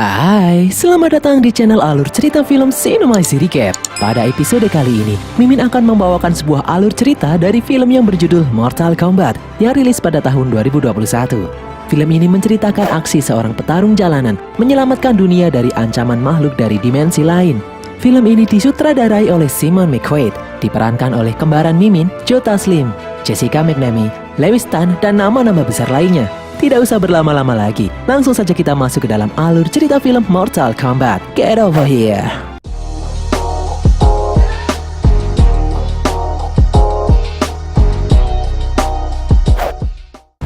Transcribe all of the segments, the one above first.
Hai, selamat datang di channel alur cerita film Cinemasi Recap. Pada episode kali ini, Mimin akan membawakan sebuah alur cerita dari film yang berjudul Mortal Kombat yang rilis pada tahun 2021. Film ini menceritakan aksi seorang petarung jalanan menyelamatkan dunia dari ancaman makhluk dari dimensi lain. Film ini disutradarai oleh Simon McQuaid, diperankan oleh kembaran Mimin, Joe Taslim, Jessica McNamee, Lewis Tan, dan nama-nama besar lainnya. Tidak usah berlama-lama lagi, langsung saja kita masuk ke dalam alur cerita film Mortal Kombat. Get over here!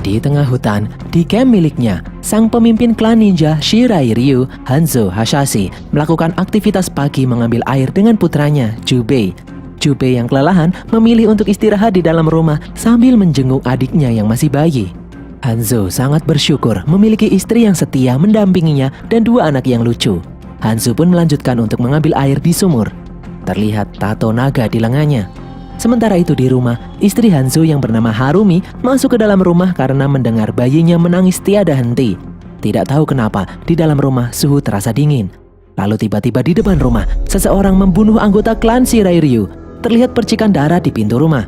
Di tengah hutan, di camp miliknya, sang pemimpin klan ninja Shirai Ryu, Hanzo Hasashi, melakukan aktivitas pagi mengambil air dengan putranya, Jubei. Jubei yang kelelahan memilih untuk istirahat di dalam rumah sambil menjenguk adiknya yang masih bayi. Hanzo sangat bersyukur memiliki istri yang setia mendampinginya dan dua anak yang lucu. Hanzo pun melanjutkan untuk mengambil air di sumur. Terlihat tato naga di lengannya. Sementara itu di rumah, istri Hanzo yang bernama Harumi masuk ke dalam rumah karena mendengar bayinya menangis tiada henti. Tidak tahu kenapa, di dalam rumah suhu terasa dingin. Lalu tiba-tiba di depan rumah, seseorang membunuh anggota klan Shirai Ryu. Terlihat percikan darah di pintu rumah.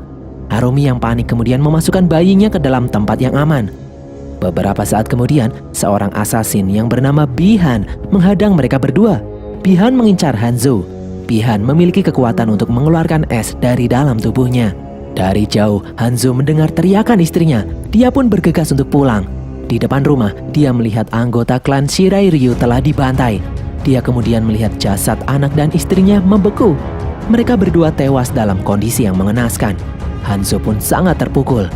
Harumi yang panik kemudian memasukkan bayinya ke dalam tempat yang aman. Beberapa saat kemudian, seorang asasin yang bernama Bihan menghadang mereka berdua. Bihan mengincar Hanzo. Bihan memiliki kekuatan untuk mengeluarkan es dari dalam tubuhnya. Dari jauh, Hanzo mendengar teriakan istrinya. Dia pun bergegas untuk pulang. Di depan rumah, dia melihat anggota klan Shirai Ryu telah dibantai. Dia kemudian melihat jasad anak dan istrinya membeku. Mereka berdua tewas dalam kondisi yang mengenaskan. Hanzo pun sangat terpukul.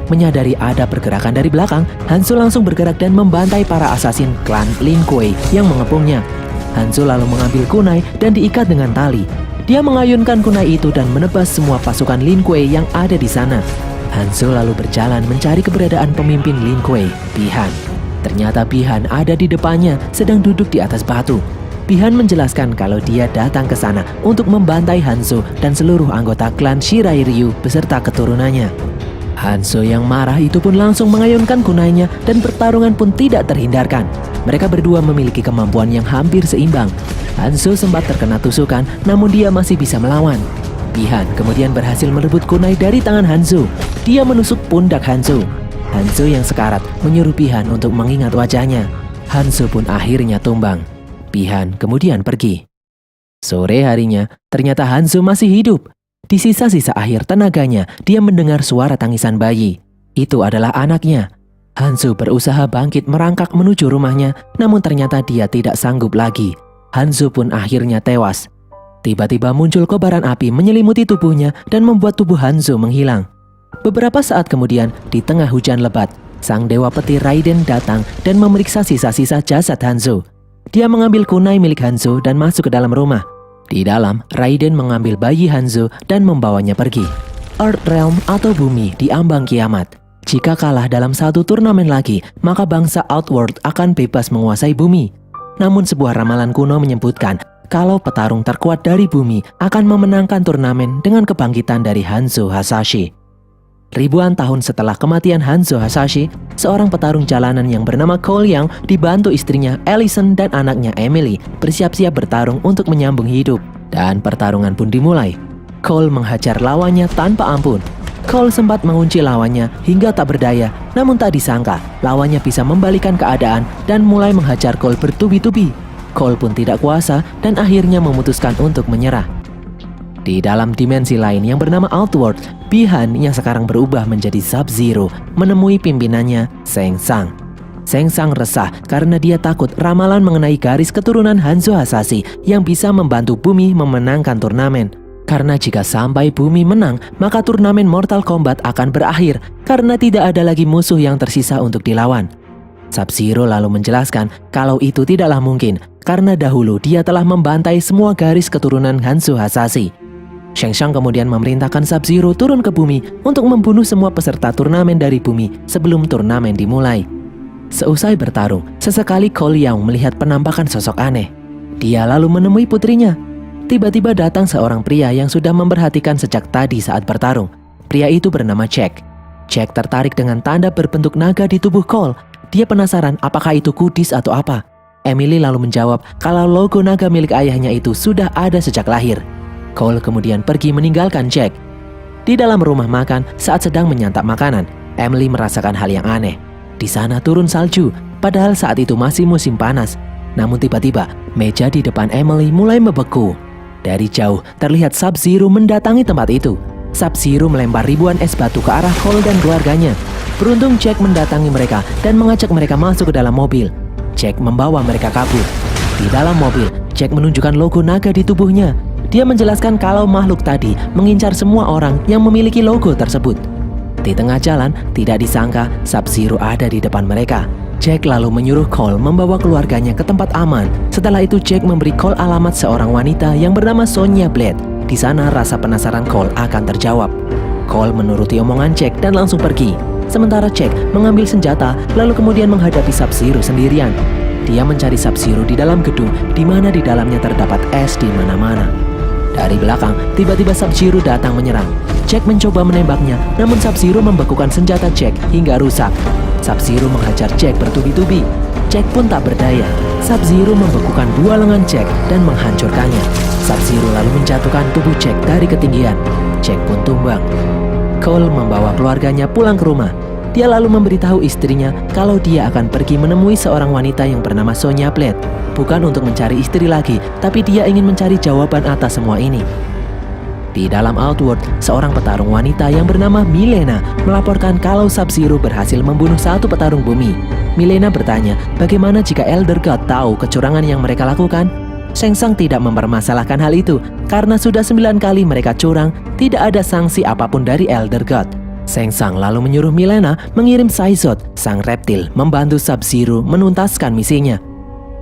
Menyadari ada pergerakan dari belakang, Hanzo langsung bergerak dan membantai para asasin klan Lin Kuei yang mengepungnya. Hanzo lalu mengambil kunai dan diikat dengan tali. Dia mengayunkan kunai itu dan menebas semua pasukan Lin Kuei yang ada di sana. Hanzo lalu berjalan mencari keberadaan pemimpin Lin Kuei, Bihan. Ternyata Bihan ada di depannya, sedang duduk di atas batu. Bihan menjelaskan kalau dia datang ke sana untuk membantai Hanzo dan seluruh anggota klan Shirai Ryu beserta keturunannya. Hanzo yang marah itu pun langsung mengayunkan kunainya dan pertarungan pun tidak terhindarkan. Mereka berdua memiliki kemampuan yang hampir seimbang. Hanzo sempat terkena tusukan, namun dia masih bisa melawan. Bihan kemudian berhasil merebut kunai dari tangan Hanzo. Dia menusuk pundak Hanzo. Hanzo yang sekarat menyuruh Bihan untuk mengingat wajahnya. Hanzo pun akhirnya tumbang. Bihan kemudian pergi. Sore harinya, ternyata Hanzo masih hidup. Di sisa-sisa akhir tenaganya, dia mendengar suara tangisan bayi. Itu adalah anaknya. Hanzo berusaha bangkit merangkak menuju rumahnya, namun ternyata dia tidak sanggup lagi. Hanzo pun akhirnya tewas. Tiba-tiba muncul kobaran api menyelimuti tubuhnya dan membuat tubuh Hanzo menghilang. Beberapa saat kemudian, di tengah hujan lebat, sang dewa petir Raiden datang dan memeriksa sisa-sisa jasad Hanzo. Dia mengambil kunai milik Hanzo dan masuk ke dalam rumah. Di dalam, Raiden mengambil bayi Hanzo dan membawanya pergi. Earth Realm atau bumi diambang kiamat. Jika kalah dalam satu turnamen lagi, maka bangsa Outworld akan bebas menguasai bumi. Namun sebuah ramalan kuno menyebutkan kalau petarung terkuat dari bumi akan memenangkan turnamen dengan kebangkitan dari Hanzo Hasashi. Ribuan tahun setelah kematian Hanzo Hasashi, seorang petarung jalanan yang bernama Cole Young dibantu istrinya Allison dan anaknya Emily bersiap-siap bertarung untuk menyambung hidup. Dan pertarungan pun dimulai. Cole menghajar lawannya tanpa ampun. Cole sempat mengunci lawannya hingga tak berdaya, namun tak disangka lawannya bisa membalikan keadaan dan mulai menghajar Cole bertubi-tubi. Cole pun tidak kuasa dan akhirnya memutuskan untuk menyerah. Di dalam dimensi lain yang bernama Outworld, Bihan yang sekarang berubah menjadi Sub-Zero menemui pimpinannya, Shang Tsung. Shang Tsung resah karena dia takut ramalan mengenai garis keturunan Hanzo Hasashi yang bisa membantu bumi memenangkan turnamen. Karena jika sampai bumi menang, maka turnamen Mortal Kombat akan berakhir karena tidak ada lagi musuh yang tersisa untuk dilawan. Sub-Zero lalu menjelaskan kalau itu tidaklah mungkin karena dahulu dia telah membantai semua garis keturunan Hanzo Hasashi. Shang Tsung kemudian memerintahkan Sub-Zero turun ke bumi untuk membunuh semua peserta turnamen dari bumi sebelum turnamen dimulai. Seusai bertarung, sesekali Cole Young melihat penampakan sosok aneh. Dia lalu menemui putrinya. Tiba-tiba datang seorang pria yang sudah memperhatikan sejak tadi saat bertarung. Pria itu bernama Jack. Jack tertarik dengan tanda berbentuk naga di tubuh Cole. Dia penasaran apakah itu kudis atau apa. Emily lalu menjawab kalau logo naga milik ayahnya itu sudah ada sejak lahir. Cole kemudian pergi meninggalkan Jack. Di dalam rumah makan saat sedang menyantap makanan, Emily merasakan hal yang aneh. Di sana turun salju, padahal saat itu masih musim panas. Namun tiba-tiba, meja di depan Emily mulai membeku. Dari jauh, terlihat Sub-Zero mendatangi tempat itu. Sub-Zero melempar ribuan es batu ke arah Cole dan keluarganya. Beruntung Jack mendatangi mereka dan mengajak mereka masuk ke dalam mobil. Jack membawa mereka kabur. Di dalam mobil, Jack menunjukkan logo naga di tubuhnya. Dia menjelaskan kalau makhluk tadi mengincar semua orang yang memiliki logo tersebut. Di tengah jalan, tidak disangka Sub-Zero ada di depan mereka. Jack lalu menyuruh Cole membawa keluarganya ke tempat aman. Setelah itu Jack memberi Cole alamat seorang wanita yang bernama Sonya Blade. Di sana rasa penasaran Cole akan terjawab. Cole menuruti omongan Jack dan langsung pergi. Sementara Jack mengambil senjata lalu kemudian menghadapi Sub-Zero sendirian. Dia mencari Sub-Zero di dalam gedung di mana di dalamnya terdapat es di mana-mana. Dari belakang, tiba-tiba Sub-Zero datang menyerang. Jack mencoba menembaknya, namun Sub-Zero membekukan senjata Jack hingga rusak. Sub-Zero menghajar Jack bertubi-tubi. Jack pun tak berdaya. Sub-Zero membekukan dua lengan Jack dan menghancurkannya. Sub-Zero lalu menjatuhkan tubuh Jack dari ketinggian. Jack pun tumbang. Cole membawa keluarganya pulang ke rumah. Dia lalu memberitahu istrinya kalau dia akan pergi menemui seorang wanita yang bernama Sonya Blade. Bukan untuk mencari istri lagi, tapi dia ingin mencari jawaban atas semua ini. Di dalam Outworld, seorang petarung wanita yang bernama Milena melaporkan kalau Sub-Zero berhasil membunuh satu petarung bumi. Milena bertanya bagaimana jika Elder God tahu kecurangan yang mereka lakukan. Shang Tsung tidak mempermasalahkan hal itu karena sudah 9 kali mereka curang, tidak ada sanksi apapun dari Elder God. Shang Tsung lalu menyuruh Milena mengirim Saizot, sang reptil, membantu Sub-Zero menuntaskan misinya.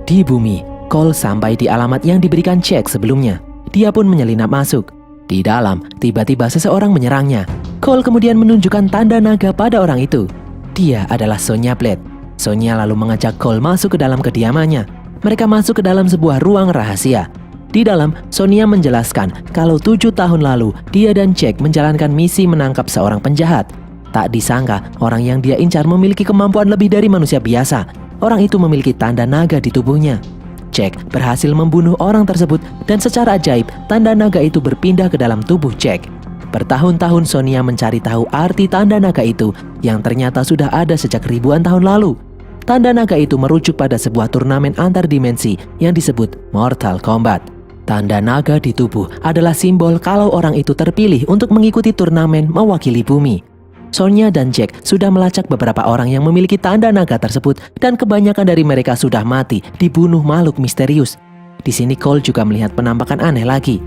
Di bumi, Cole sampai di alamat yang diberikan Jack sebelumnya. Dia pun menyelinap masuk. Di dalam, tiba-tiba seseorang menyerangnya. Cole kemudian menunjukkan tanda naga pada orang itu. Dia adalah Sonya Blade. Sonya lalu mengajak Cole masuk ke dalam kediamannya. Mereka masuk ke dalam sebuah ruang rahasia. Di dalam, Sonya menjelaskan kalau 7 tahun lalu dia dan Jack menjalankan misi menangkap seorang penjahat. Tak disangka, orang yang dia incar memiliki kemampuan lebih dari manusia biasa. Orang itu memiliki tanda naga di tubuhnya. Jack berhasil membunuh orang tersebut dan secara ajaib, tanda naga itu berpindah ke dalam tubuh Jack. Bertahun-tahun Sonya mencari tahu arti tanda naga itu yang ternyata sudah ada sejak ribuan tahun lalu. Tanda naga itu merujuk pada sebuah turnamen antar dimensi yang disebut Mortal Kombat. Tanda naga di tubuh adalah simbol kalau orang itu terpilih untuk mengikuti turnamen mewakili bumi. Sonya dan Jack sudah melacak beberapa orang yang memiliki tanda naga tersebut dan kebanyakan dari mereka sudah mati dibunuh makhluk misterius. Di sini Cole juga melihat penampakan aneh lagi.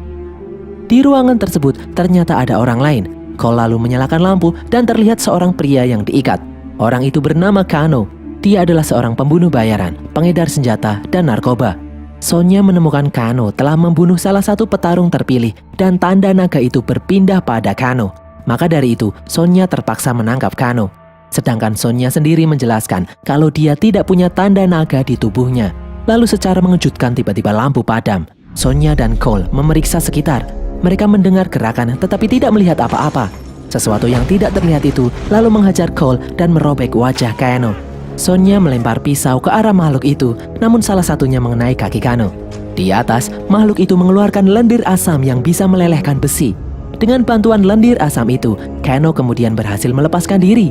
Di ruangan tersebut ternyata ada orang lain. Cole lalu menyalakan lampu dan terlihat seorang pria yang diikat. Orang itu bernama Kano. Dia adalah seorang pembunuh bayaran, pengedar senjata, dan narkoba. Sonya menemukan Kano telah membunuh salah satu petarung terpilih dan tanda naga itu berpindah pada Kano. Maka dari itu, Sonya terpaksa menangkap Kano. Sedangkan Sonya sendiri menjelaskan kalau dia tidak punya tanda naga di tubuhnya. Lalu secara mengejutkan tiba-tiba lampu padam. Sonya dan Cole memeriksa sekitar. Mereka mendengar gerakan tetapi tidak melihat apa-apa. Sesuatu yang tidak terlihat itu lalu menghajar Cole dan merobek wajah Kano. Sonya melempar pisau ke arah makhluk itu, namun salah satunya mengenai kaki Kano. Di atas, makhluk itu mengeluarkan lendir asam yang bisa melelehkan besi. Dengan bantuan lendir asam itu, Kano kemudian berhasil melepaskan diri.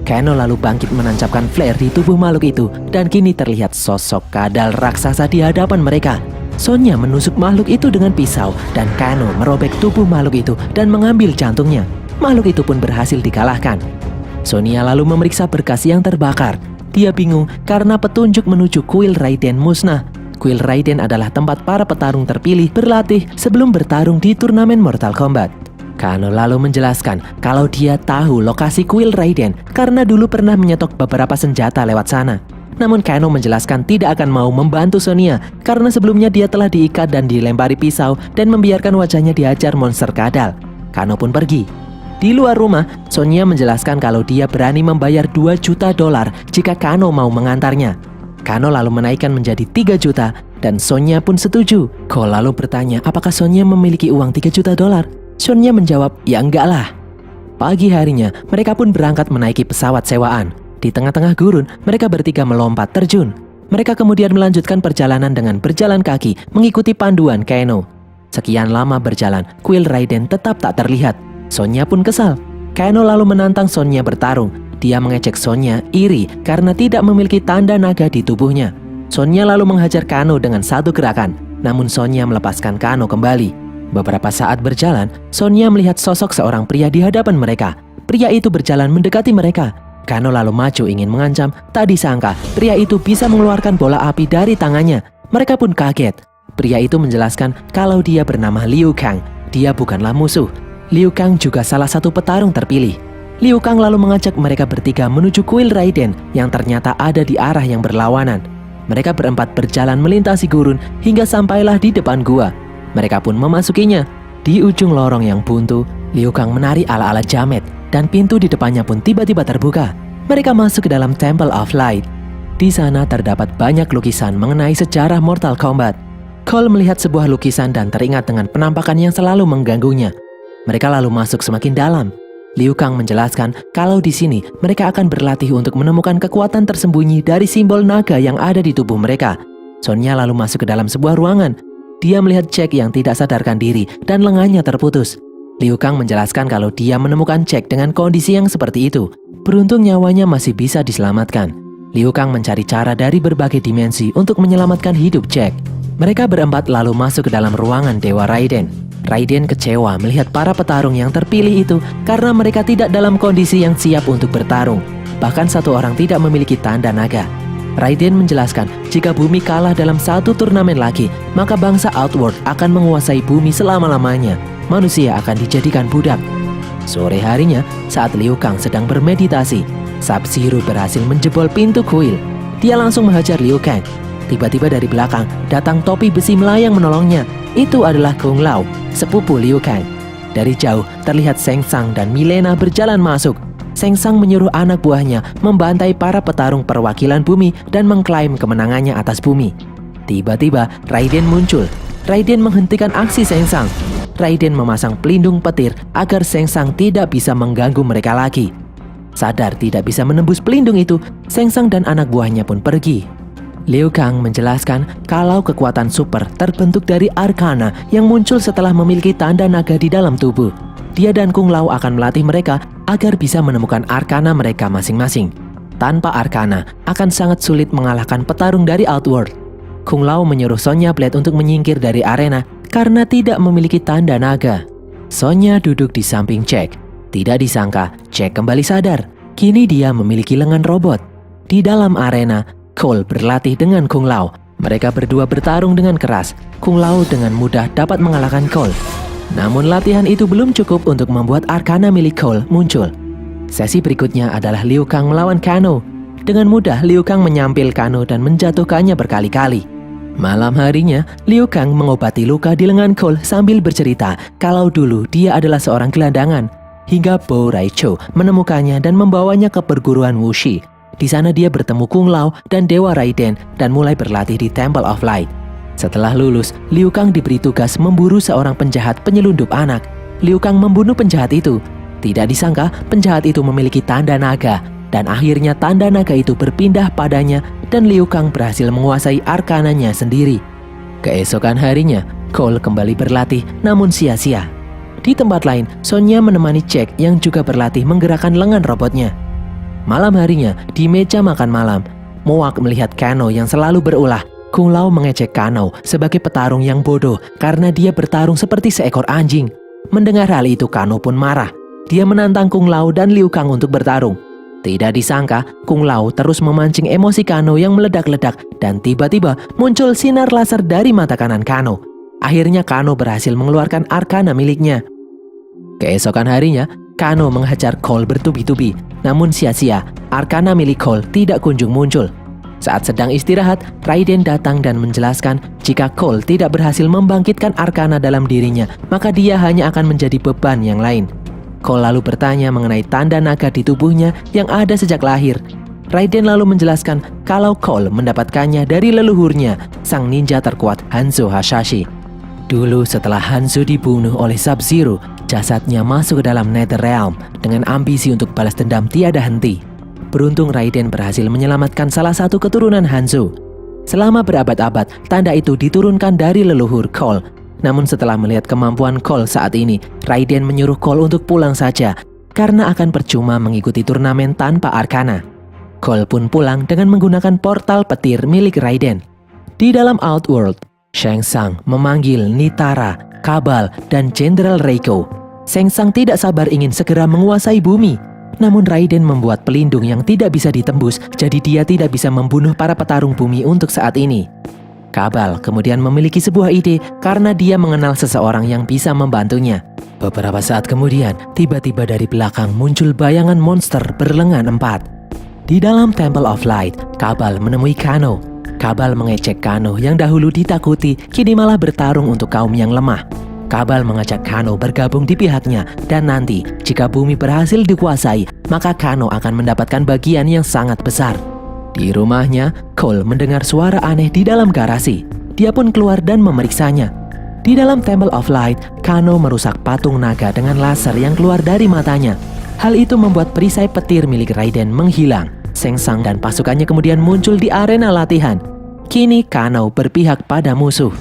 Kano lalu bangkit menancapkan flare di tubuh makhluk itu, dan kini terlihat sosok kadal raksasa di hadapan mereka. Sonya menusuk makhluk itu dengan pisau, dan Kano merobek tubuh makhluk itu dan mengambil jantungnya. Makhluk itu pun berhasil dikalahkan. Sonya lalu memeriksa berkas yang terbakar. Dia bingung karena petunjuk menuju kuil Raiden musnah. Kuil Raiden adalah tempat para petarung terpilih berlatih sebelum bertarung di turnamen Mortal Kombat. Kano lalu menjelaskan kalau dia tahu lokasi kuil Raiden karena dulu pernah menyetok beberapa senjata lewat sana. Namun Kano menjelaskan tidak akan mau membantu Sonya karena sebelumnya dia telah diikat dan dilempari pisau dan membiarkan wajahnya dihajar monster kadal. Kano pun pergi. Di luar rumah, Sonya menjelaskan kalau dia berani membayar $2 juta jika Kano mau mengantarnya. Kano lalu menaikkan menjadi 3 juta dan Sonya pun setuju. Cole lalu bertanya apakah Sonya memiliki uang $3 juta. Sonya menjawab, ya enggak lah. Pagi harinya, mereka pun berangkat menaiki pesawat sewaan. Di tengah-tengah gurun, mereka bertiga melompat terjun. Mereka kemudian melanjutkan perjalanan dengan berjalan kaki mengikuti panduan Kano. Sekian lama berjalan, kuil Raiden tetap tak terlihat. Sonya pun kesal. Kano lalu menantang Sonya bertarung. Dia mengejek Sonya iri karena tidak memiliki tanda naga di tubuhnya. Sonya lalu menghajar Kano dengan satu gerakan, namun Sonya melepaskan Kano kembali. Beberapa saat berjalan, Sonya melihat sosok seorang pria di hadapan mereka. Pria itu berjalan mendekati mereka. Kano lalu maju ingin mengancam, tak disangka pria itu bisa mengeluarkan bola api dari tangannya. Mereka pun kaget. Pria itu menjelaskan kalau dia bernama Liu Kang. Dia bukanlah musuh. Liu Kang juga salah satu petarung terpilih. Liu Kang lalu mengajak mereka bertiga menuju kuil Raiden yang ternyata ada di arah yang berlawanan. Mereka berempat berjalan melintasi gurun hingga sampailah di depan gua. Mereka pun memasukinya. Di ujung lorong yang buntu, Liu Kang menari ala-ala jamet dan pintu di depannya pun tiba-tiba terbuka. Mereka masuk ke dalam Temple of Light. Di sana terdapat banyak lukisan mengenai sejarah Mortal Kombat. Cole melihat sebuah lukisan dan teringat dengan penampakan yang selalu mengganggunya. Mereka lalu masuk semakin dalam. Liu Kang menjelaskan kalau di sini mereka akan berlatih untuk menemukan kekuatan tersembunyi dari simbol naga yang ada di tubuh mereka. Sonya lalu masuk ke dalam sebuah ruangan. Dia melihat Jack yang tidak sadarkan diri dan lengannya terputus. Liu Kang menjelaskan kalau dia menemukan Jack dengan kondisi yang seperti itu. Beruntung nyawanya masih bisa diselamatkan. Liu Kang mencari cara dari berbagai dimensi untuk menyelamatkan hidup Jack. Mereka berempat lalu masuk ke dalam ruangan Dewa Raiden. Raiden kecewa melihat para petarung yang terpilih itu karena mereka tidak dalam kondisi yang siap untuk bertarung. Bahkan satu orang tidak memiliki tanda naga. Raiden menjelaskan jika bumi kalah dalam satu turnamen lagi, maka bangsa Outworld akan menguasai bumi selama-lamanya. Manusia akan dijadikan budak. Sore harinya, saat Liu Kang sedang bermeditasi, Sub-Zero berhasil menjebol pintu kuil. Dia langsung menghajar Liu Kang. Tiba-tiba dari belakang, datang topi besi melayang menolongnya. Itu adalah Kung Lao, sepupu Liu Kang. Dari jauh, terlihat Shang Tsung dan Mileena berjalan masuk. Shang Tsung menyuruh anak buahnya membantai para petarung perwakilan bumi dan mengklaim kemenangannya atas bumi. Tiba-tiba, Raiden muncul. Raiden menghentikan aksi Shang Tsung. Raiden memasang pelindung petir agar Shang Tsung tidak bisa mengganggu mereka lagi. Sadar tidak bisa menembus pelindung itu, Shang Tsung dan anak buahnya pun pergi. Liu Kang menjelaskan kalau kekuatan super terbentuk dari Arcana yang muncul setelah memiliki tanda naga di dalam tubuh. Dia dan Kung Lao akan melatih mereka agar bisa menemukan Arcana mereka masing-masing. Tanpa Arcana, akan sangat sulit mengalahkan petarung dari Outworld. Kung Lao menyuruh Sonya Blade untuk menyingkir dari arena karena tidak memiliki tanda naga. Sonya duduk di samping Jack. Tidak disangka, Jack kembali sadar. Kini dia memiliki lengan robot. Di dalam arena, Cole berlatih dengan Kung Lao. Mereka berdua bertarung dengan keras. Kung Lao dengan mudah dapat mengalahkan Cole. Namun latihan itu belum cukup untuk membuat Arcana milik Cole muncul. Sesi berikutnya adalah Liu Kang melawan Kano. Dengan mudah Liu Kang menyampil Kano dan menjatuhkannya berkali-kali. Malam harinya, Liu Kang mengobati luka di lengan Cole sambil bercerita kalau dulu dia adalah seorang gelandangan. Hingga Bo Raicho menemukannya dan membawanya ke perguruan Wuxi. Di sana dia bertemu Kung Lao dan Dewa Raiden dan mulai berlatih di Temple of Light. Setelah lulus, Liu Kang diberi tugas memburu seorang penjahat penyelundup anak. Liu Kang membunuh penjahat itu. Tidak disangka penjahat itu memiliki tanda naga. Dan akhirnya tanda naga itu berpindah padanya dan Liu Kang berhasil menguasai arkananya sendiri. Keesokan harinya, Cole kembali berlatih namun sia-sia. Di tempat lain, Sonya menemani Jack yang juga berlatih menggerakkan lengan robotnya. Malam harinya, di meja makan malam, Moak melihat Kano yang selalu berulah. Kung Lao mengejek Kano sebagai petarung yang bodoh karena dia bertarung seperti seekor anjing. Mendengar hal itu, Kano pun marah. Dia menantang Kung Lao dan Liu Kang untuk bertarung. Tidak disangka, Kung Lao terus memancing emosi Kano yang meledak-ledak dan tiba-tiba muncul sinar laser dari mata kanan Kano. Akhirnya Kano berhasil mengeluarkan Arcana miliknya. Keesokan harinya, Kano menghajar Cole bertubi-tubi. Namun sia-sia, Arcana milik Cole tidak kunjung muncul. Saat sedang istirahat, Raiden datang dan menjelaskan jika Cole tidak berhasil membangkitkan Arcana dalam dirinya, maka dia hanya akan menjadi beban yang lain. Cole lalu bertanya mengenai tanda naga di tubuhnya yang ada sejak lahir. Raiden lalu menjelaskan kalau Cole mendapatkannya dari leluhurnya, sang ninja terkuat Hanzo Hasashi. Dulu setelah Hanzo dibunuh oleh Sub-Zero, jasadnya masuk ke dalam Netherrealm dengan ambisi untuk balas dendam tiada henti. Beruntung Raiden berhasil menyelamatkan salah satu keturunan Hanzo. Selama berabad-abad, tanda itu diturunkan dari leluhur Cole. Namun setelah melihat kemampuan Cole saat ini, Raiden menyuruh Cole untuk pulang saja, karena akan percuma mengikuti turnamen tanpa Arcana. Cole pun pulang dengan menggunakan portal petir milik Raiden. Di dalam Outworld, Shang Tsung memanggil Nitara, Kabal, dan Jenderal Reiko. Shang Tsung tidak sabar ingin segera menguasai bumi. Namun Raiden membuat pelindung yang tidak bisa ditembus, jadi dia tidak bisa membunuh para petarung bumi untuk saat ini. Kabal kemudian memiliki sebuah ide karena dia mengenal seseorang yang bisa membantunya. Beberapa saat kemudian, tiba-tiba dari belakang muncul bayangan monster berlengan 4. Di dalam Temple of Light, Kabal menemui Kano. Kabal mengecek Kano yang dahulu ditakuti, kini malah bertarung untuk kaum yang lemah. Kabal mengajak Kano bergabung di pihaknya, dan nanti jika bumi berhasil dikuasai, maka Kano akan mendapatkan bagian yang sangat besar. Di rumahnya, Cole mendengar suara aneh di dalam garasi. Dia pun keluar dan memeriksanya. Di dalam Temple of Light, Kano merusak patung naga dengan laser yang keluar dari matanya. Hal itu membuat perisai petir milik Raiden menghilang. Shang Tsung dan pasukannya kemudian muncul di arena latihan. Kini Kano berpihak pada musuh.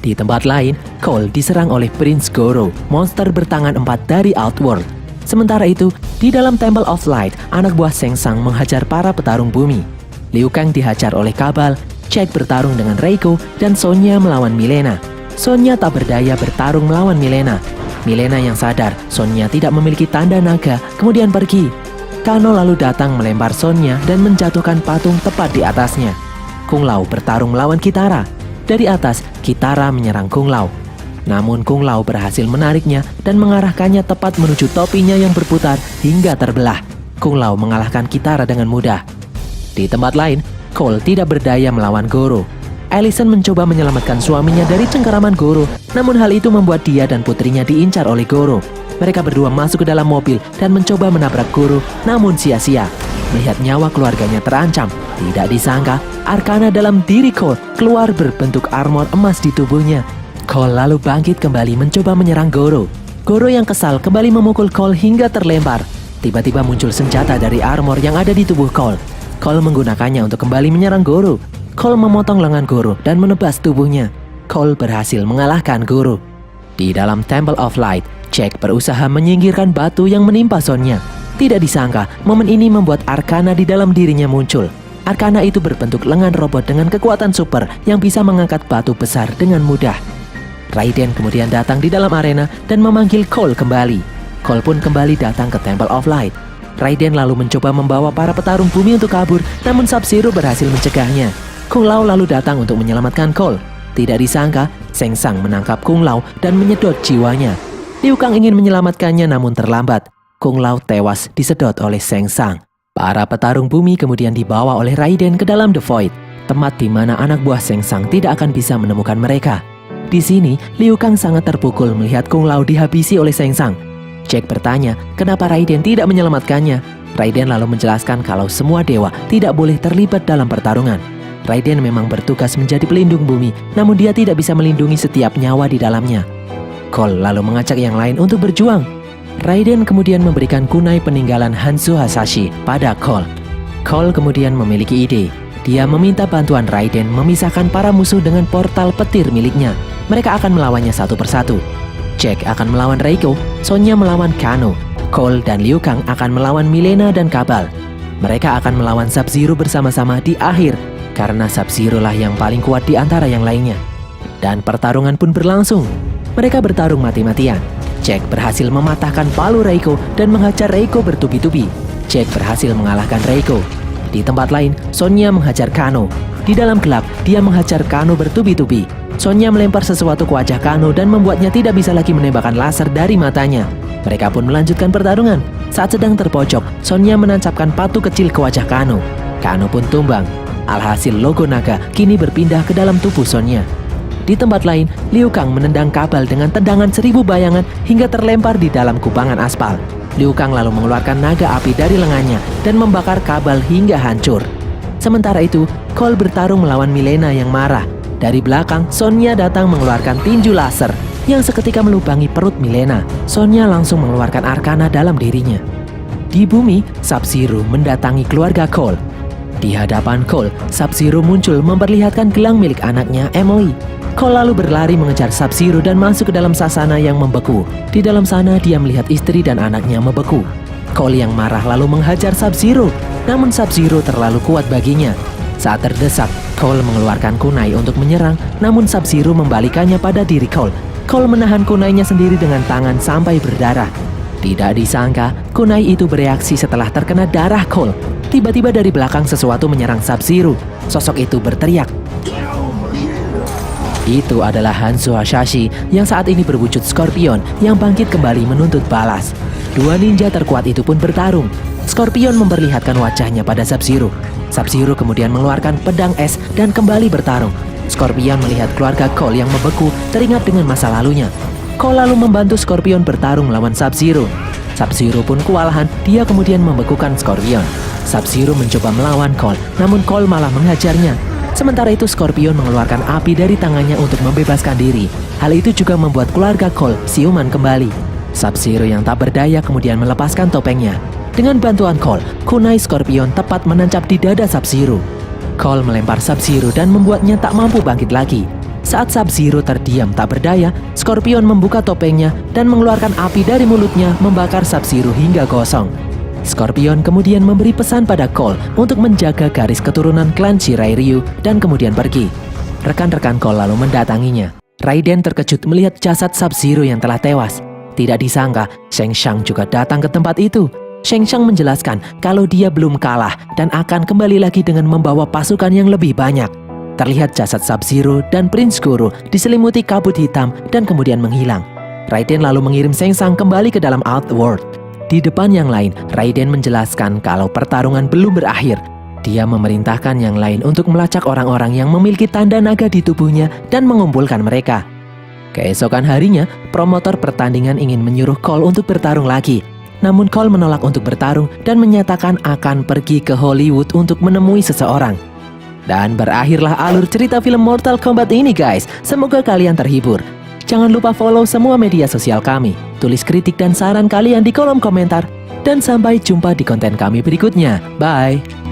Di tempat lain, Cole diserang oleh Prince Goro, monster bertangan 4 dari Outworld. Sementara itu, di dalam Temple of Light, anak buah Shang Tsung menghajar para petarung bumi. Liu Kang dihajar oleh Kabal, Jack bertarung dengan Reiko, dan Sonya melawan Mileena. Sonya tak berdaya bertarung melawan Mileena. Mileena yang sadar Sonya tidak memiliki tanda naga, kemudian pergi. Kano lalu datang melempar Sonya dan menjatuhkan patung tepat di atasnya. Kung Lao bertarung melawan Kitara. Dari atas, Kitara menyerang Kung Lao. Namun Kung Lao berhasil menariknya dan mengarahkannya tepat menuju topinya yang berputar hingga terbelah. Kung Lao mengalahkan Kitara dengan mudah. Di tempat lain, Cole tidak berdaya melawan Goro. Allison mencoba menyelamatkan suaminya dari cengkeraman Goro, namun hal itu membuat dia dan putrinya diincar oleh Goro. Mereka berdua masuk ke dalam mobil dan mencoba menabrak Goro, namun sia-sia. Melihat nyawa keluarganya terancam, tidak disangka Arcana dalam diri Cole keluar berbentuk armor emas di tubuhnya. Cole lalu bangkit kembali mencoba menyerang Goro. Goro yang kesal kembali memukul Cole hingga terlempar. Tiba-tiba muncul senjata dari armor yang ada di tubuh Cole. Cole menggunakannya untuk kembali menyerang Goro. Cole memotong lengan Goro dan menebas tubuhnya. Cole berhasil mengalahkan Goro. Di dalam Temple of Light, Jack berusaha menyingkirkan batu yang menimpa Sonya. Tidak disangka, momen ini membuat Arcana di dalam dirinya muncul. Arcana itu berbentuk lengan robot dengan kekuatan super yang bisa mengangkat batu besar dengan mudah. Raiden kemudian datang di dalam arena dan memanggil Cole kembali. Cole pun kembali datang ke Temple of Light. Raiden lalu mencoba membawa para petarung bumi untuk kabur, namun Sub-Zero berhasil mencegahnya. Kung Lao lalu datang untuk menyelamatkan Cole. Tidak disangka, Shang Tsung menangkap Kung Lao dan menyedot jiwanya. Liu Kang ingin menyelamatkannya namun terlambat. Kung Lao tewas disedot oleh Shang Tsung. Para petarung bumi kemudian dibawa oleh Raiden ke dalam The Void, tempat di mana anak buah Shang Tsung tidak akan bisa menemukan mereka. Di sini, Liu Kang sangat terpukul melihat Kung Lao dihabisi oleh Shang Tsung. Jack bertanya, kenapa Raiden tidak menyelamatkannya? Raiden lalu menjelaskan kalau semua dewa tidak boleh terlibat dalam pertarungan. Raiden memang bertugas menjadi pelindung bumi, namun dia tidak bisa melindungi setiap nyawa di dalamnya. Cole lalu mengajak yang lain untuk berjuang. Raiden kemudian memberikan kunai peninggalan Hanzo Hasashi pada Cole. Cole kemudian memiliki ide. Dia meminta bantuan Raiden memisahkan para musuh dengan portal petir miliknya. Mereka akan melawannya satu persatu. Jack akan melawan Reiko, Sonya melawan Kano, Cole dan Liu Kang akan melawan Mileena dan Kabal. Mereka akan melawan Sub-Zero bersama-sama di akhir, karena Sub-Zero lah yang paling kuat di antara yang lainnya. Dan pertarungan pun berlangsung. Mereka bertarung mati-matian. Jack berhasil mematahkan palu Reiko dan menghajar Reiko bertubi-tubi. Jack berhasil mengalahkan Reiko. Di tempat lain, Sonya menghajar Kano. Di dalam gelap, dia menghajar Kano bertubi-tubi. Sonya melempar sesuatu ke wajah Kano dan membuatnya tidak bisa lagi menembakkan laser dari matanya. Mereka pun melanjutkan pertarungan. Saat sedang terpojok, Sonya menancapkan patu kecil ke wajah Kano. Kano pun tumbang. Alhasil logo naga kini berpindah ke dalam tubuh Sonya. Di tempat lain, Liu Kang menendang Kabal dengan tendangan 1000 bayangan hingga terlempar di dalam kubangan aspal. Liu Kang lalu mengeluarkan naga api dari lengannya dan membakar Kabal hingga hancur. Sementara itu, Cole bertarung melawan Mileena yang marah. Dari belakang, Sonya datang mengeluarkan tinju laser yang seketika melubangi perut Mileena. Sonya langsung mengeluarkan Arcana dalam dirinya. Di bumi, Sub-Zero mendatangi keluarga Cole. Di hadapan Cole, Sub-Zero muncul memperlihatkan gelang milik anaknya, Emily. Cole lalu berlari mengejar Sub-Zero dan masuk ke dalam sasana yang membeku. Di dalam sana dia melihat istri dan anaknya membeku. Cole yang marah lalu menghajar Sub-Zero, namun Sub-Zero terlalu kuat baginya. Saat terdesak, Cole mengeluarkan kunai untuk menyerang, namun Sub-Zero membalikannya pada diri Cole. Cole menahan kunainya sendiri dengan tangan sampai berdarah. Tidak disangka, kunai itu bereaksi setelah terkena darah Cole. Tiba-tiba dari belakang sesuatu menyerang Sub-Zero. Sosok itu berteriak. Itu adalah Hanzo Hasashi yang saat ini berwujud Scorpion yang bangkit kembali menuntut balas. Dua ninja terkuat itu pun bertarung. Scorpion memperlihatkan wajahnya pada Sub-Zero. Sub-Zero kemudian mengeluarkan pedang es dan kembali bertarung. Scorpion melihat keluarga Cole yang membeku teringat dengan masa lalunya. Cole lalu membantu Scorpion bertarung melawan Sub-Zero. Sub-Zero pun kewalahan, dia kemudian membekukan Scorpion. Sub-Zero mencoba melawan Cole, namun Cole malah menghajarnya. Sementara itu Scorpion mengeluarkan api dari tangannya untuk membebaskan diri. Hal itu juga membuat keluarga Cole siuman kembali. Sub-Zero yang tak berdaya kemudian melepaskan topengnya. Dengan bantuan Cole, kunai Scorpion tepat menancap di dada Sub-Zero. Cole melempar Sub-Zero dan membuatnya tak mampu bangkit lagi. Saat Sub-Zero terdiam tak berdaya, Scorpion membuka topengnya dan mengeluarkan api dari mulutnya membakar Sub-Zero hingga gosong. Scorpion kemudian memberi pesan pada Cole untuk menjaga garis keturunan klan Shirai Ryu dan kemudian pergi. Rekan-rekan Cole lalu mendatanginya. Raiden terkejut melihat jasad Sub-Zero yang telah tewas. Tidak disangka, Shang Tsung juga datang ke tempat itu. Shang Tsung menjelaskan kalau dia belum kalah dan akan kembali lagi dengan membawa pasukan yang lebih banyak. Terlihat jasad Sub-Zero dan Prince Goro diselimuti kabut hitam dan kemudian menghilang. Raiden lalu mengirim Shang Tsung kembali ke dalam Outworld. Di depan yang lain, Raiden menjelaskan kalau pertarungan belum berakhir. Dia memerintahkan yang lain untuk melacak orang-orang yang memiliki tanda naga di tubuhnya dan mengumpulkan mereka. Keesokan harinya, promotor pertandingan ingin menyuruh Cole untuk bertarung lagi. Namun Cole menolak untuk bertarung dan menyatakan akan pergi ke Hollywood untuk menemui seseorang. Dan berakhirlah alur cerita film Mortal Kombat ini guys. Semoga kalian terhibur. Jangan lupa follow semua media sosial kami. Tulis kritik dan saran kalian di kolom komentar. Dan sampai jumpa di konten kami berikutnya. Bye!